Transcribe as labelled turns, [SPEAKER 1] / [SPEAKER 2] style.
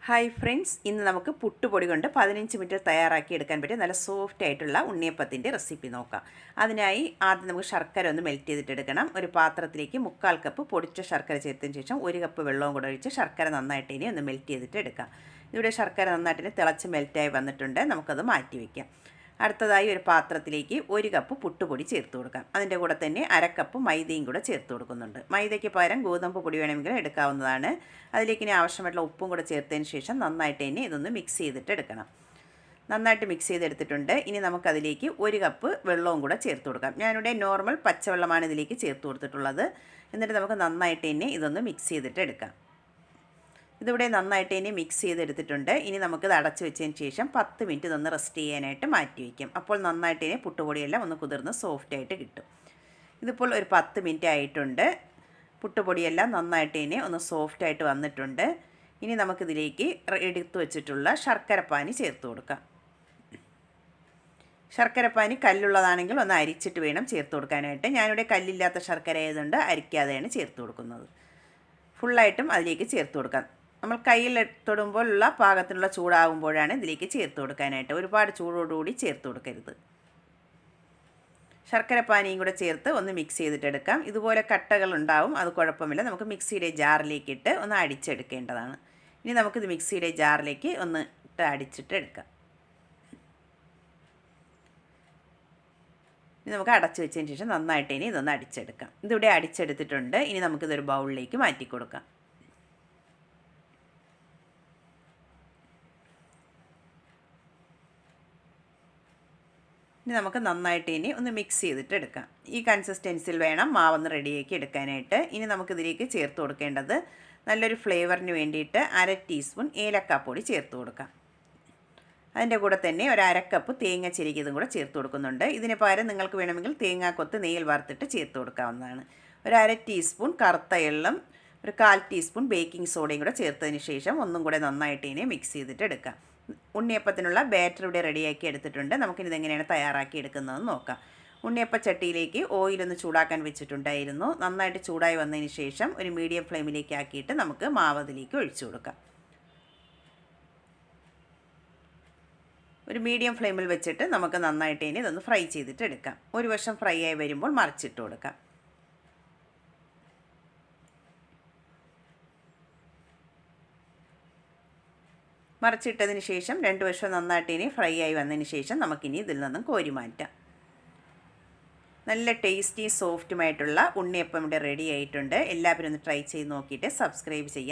[SPEAKER 1] Hi friends, ഇന്ന് നമുക്ക് പുട്ടുപൊടി കൊണ്ട് 15 മിനിറ്റിൽ തയ്യാറാക്കി എടുക്കാൻ പറ്റിയ നല്ല സോഫ്റ്റ് ആയിട്ടുള്ള ഉണ്ണിയപ്പത്തിൻ്റെ റെസിപ്പി നോക്കാം. അതിനായി ആദ്യം നമുക്ക് ശർക്കര ഒന്ന് മെൽറ്റ് ചെയ്തിട്ടെടുക്കണം. ഒരു പാത്രത്തിലേക്ക് 1/4 കപ്പ് പൊടിച്ച ശർക്കര ചേർത്തതിന് ശേഷം 1 കപ്പ് വെള്ളവും കൂടെ ഒഴിച്ച് ശർക്കര നന്നായിട്ട് ഇനി ഒന്ന് മെൽറ്റ് ചെയ്തിട്ട് എടുക്കാം. ഇവിടെ ശർക്കര നന്നായിട്ട് തിളച്ച് മെൽറ്റായി വന്നിട്ടുണ്ട്. നമുക്കത് മാറ്റി വയ്ക്കാം. അടുത്തതായി ഒരു പാത്രത്തിലേക്ക് 1 കപ്പ് പുട്ടുപൊടി ചേർത്ത് കൊടുക്കാം. അതിൻ്റെ കൂടെ തന്നെ 1/2 കപ്പ് മൈദയും കൂടെ ചേർത്ത് കൊടുക്കുന്നുണ്ട്. മൈദയ്ക്ക് പകരം ഗോതമ്പ് പൊടി വേണമെങ്കിൽ എടുക്കാവുന്നതാണ്. അതിലേക്ക് ഇനി ആവശ്യമായിട്ടുള്ള ഉപ്പും കൂടെ ചേർത്തതിന് ശേഷം നന്നായിട്ട് തന്നെ ഇതൊന്ന് മിക്സ് ചെയ്തിട്ട് എടുക്കണം. നന്നായിട്ട് മിക്സ് ചെയ്തെടുത്തിട്ടുണ്ട്. ഇനി നമുക്കതിലേക്ക് 1 കപ്പ് വെള്ളവും കൂടെ ചേർത്ത് കൊടുക്കാം. ഞാനിവിടെ നോർമൽ പച്ചവെള്ളമാണ് ഇതിലേക്ക് ചേർത്ത് കൊടുത്തിട്ടുള്ളത്. എന്നിട്ട് നമുക്ക് നന്നായിട്ട് തന്നെ ഇതൊന്ന് മിക്സ് ചെയ്തിട്ട് എടുക്കാം. ഇതിവിടെ നന്നായിട്ട് തന്നെ മിക്സ് ചെയ്തെടുത്തിട്ടുണ്ട്. ഇനി നമുക്കിത് അടച്ചു വെച്ചതിന് ശേഷം 10 മിനിറ്റ് ഇതൊന്ന് റെസ്റ്റ് ചെയ്യാനായിട്ട് മാറ്റി വയ്ക്കാം. അപ്പോൾ നന്നായിട്ട് തന്നെ പുട്ടുപൊടിയെല്ലാം ഒന്ന് കുതിർന്ന് സോഫ്റ്റായിട്ട് കിട്ടും. ഇതിപ്പോൾ ഒരു 10 മിനിറ്റ് ആയിട്ടുണ്ട്. പുട്ടുപൊടിയെല്ലാം നന്നായിട്ട് തന്നെ ഒന്ന് സോഫ്റ്റായിട്ട് വന്നിട്ടുണ്ട്. ഇനി നമുക്കിതിലേക്ക് എടുത്തു വെച്ചിട്ടുള്ള ശർക്കരപ്പാനി ചേർത്ത് കൊടുക്കാം. ശർക്കരപ്പാനി കല്ലുള്ളതാണെങ്കിൽ ഒന്ന് അരിച്ചിട്ട് വേണം ചേർത്ത് കൊടുക്കാനായിട്ട്. ഞാനിവിടെ കല്ലില്ലാത്ത ശർക്കര ആയതുകൊണ്ട് അരിക്കാതെയാണ് ചേർത്ത് കൊടുക്കുന്നത്. ഫുള്ളായിട്ടും അതിലേക്ക് ചേർത്ത് കൊടുക്കാം. നമ്മൾ കയ്യിൽ തൊടുമ്പോഴുള്ള പാകത്തിനുള്ള ചൂടാകുമ്പോഴാണ് ഇതിലേക്ക് ചേർത്ത് കൊടുക്കാനായിട്ട്. ഒരുപാട് ചൂടോടുകൂടി ചേർത്ത് കൊടുക്കരുത്. ശർക്കരപ്പാനിയും കൂടെ ചേർത്ത് ഒന്ന് മിക്സ് ചെയ്തിട്ടെടുക്കാം. ഇതുപോലെ കട്ടകൾ ഉണ്ടാവും, അത് കുഴപ്പമില്ല. നമുക്ക് മിക്സിയുടെ ജാറിലേക്ക് ഇട്ട് ഒന്ന് അടിച്ചെടുക്കേണ്ടതാണ്. ഇനി നമുക്കിത് മിക്സിയുടെ ജാറിലേക്ക് ഒന്ന് ഇട്ട് അടിച്ചിട്ട് എടുക്കാം. ഇനി നമുക്ക് അടച്ചു വെച്ചതിന് ശേഷം നന്നായിട്ട് ഇനി ഇതൊന്ന് അടിച്ചെടുക്കാം. ഇതിവിടെ അടിച്ചെടുത്തിട്ടുണ്ട്. ഇനി നമുക്കിതൊരു ബൗളിലേക്ക് മാറ്റി കൊടുക്കാം. ഇനി നമുക്ക് നന്നായിട്ട് ഇനി ഒന്ന് മിക്സ് ചെയ്തിട്ട് എടുക്കാം. ഈ കൺസിസ്റ്റൻസിൽ വേണം മാവൊന്ന് റെഡിയാക്കി എടുക്കാനായിട്ട്. ഇനി നമുക്കിതിലേക്ക് ചേർത്ത് കൊടുക്കേണ്ടത് നല്ലൊരു ഫ്ലേവറിന് വേണ്ടിയിട്ട് 1/2 ടീസ്പൂൺ ഏലക്കാപ്പൊടി ചേർത്ത് കൊടുക്കാം. അതിൻ്റെ കൂടെ തന്നെ ഒരു 1/2 കപ്പ് തേങ്ങ ചിരകിയതും കൂടെ ചേർത്ത് കൊടുക്കുന്നുണ്ട്. ഇതിന് പകരം നിങ്ങൾക്ക് വേണമെങ്കിൽ തേങ്ങാക്കൊത്ത് നെയ്യിൽ വറുത്തിട്ട് ചേർത്ത് കൊടുക്കാവുന്നതാണ്. ഒരു 1/2 ടീസ്പൂൺ കറുത്ത എള്ളും ഒരു 1/4 ടീസ്പൂൺ ബേക്കിംഗ് സോഡയും കൂടെ ചേർത്തതിന് ശേഷം ഒന്നും കൂടെ നന്നായിട്ട് ഇനി മിക്സ് ചെയ്തിട്ട് എടുക്കാം. ഉണ്ണിയപ്പത്തിനുള്ള ബാറ്റർ ഇവിടെ റെഡിയാക്കി എടുത്തിട്ടുണ്ട്. നമുക്കിതെങ്ങനെയാണ് തയ്യാറാക്കി എടുക്കുന്നതെന്ന് നോക്കാം. ഉണ്ണിയപ്പച്ചട്ടിയിലേക്ക് ഓയിലൊന്ന് ചൂടാക്കാൻ വെച്ചിട്ടുണ്ടായിരുന്നു. നന്നായിട്ട് ചൂടായി വന്നതിന് ശേഷം ഒരു മീഡിയം ഫ്ലെയിമിലേക്ക് ആക്കിയിട്ട് നമുക്ക് മാവ് അതിലേക്ക് ഒഴിച്ചു കൊടുക്കാം. ഒരു മീഡിയം ഫ്ലെയിമിൽ വെച്ചിട്ട് നമുക്ക് നന്നായിട്ട് ഇനി ഇതൊന്ന് ഫ്രൈ ചെയ്തിട്ട് എടുക്കാം. ഒരു വശം ഫ്രൈ ആയി വരുമ്പോൾ മറിച്ചിട്ട് കൊടുക്കാം. മറിച്ചിട്ടതിന് ശേഷം 2 വശം നന്നായിട്ട് ഇനി ഫ്രൈ ആയി വന്നതിന് ശേഷം നമുക്കിനി ഇതിൽ നിന്നും കോരി മാറ്റാം. നല്ല ടേസ്റ്റി സോഫ്റ്റുമായിട്ടുള്ള ഉണ്ണിയപ്പം ഇവിടെ റെഡി ആയിട്ടുണ്ട്. എല്ലാവരും ഒന്ന് ട്രൈ ചെയ്ത് നോക്കിയിട്ട് സബ്സ്ക്രൈബ് ചെയ്യാൻ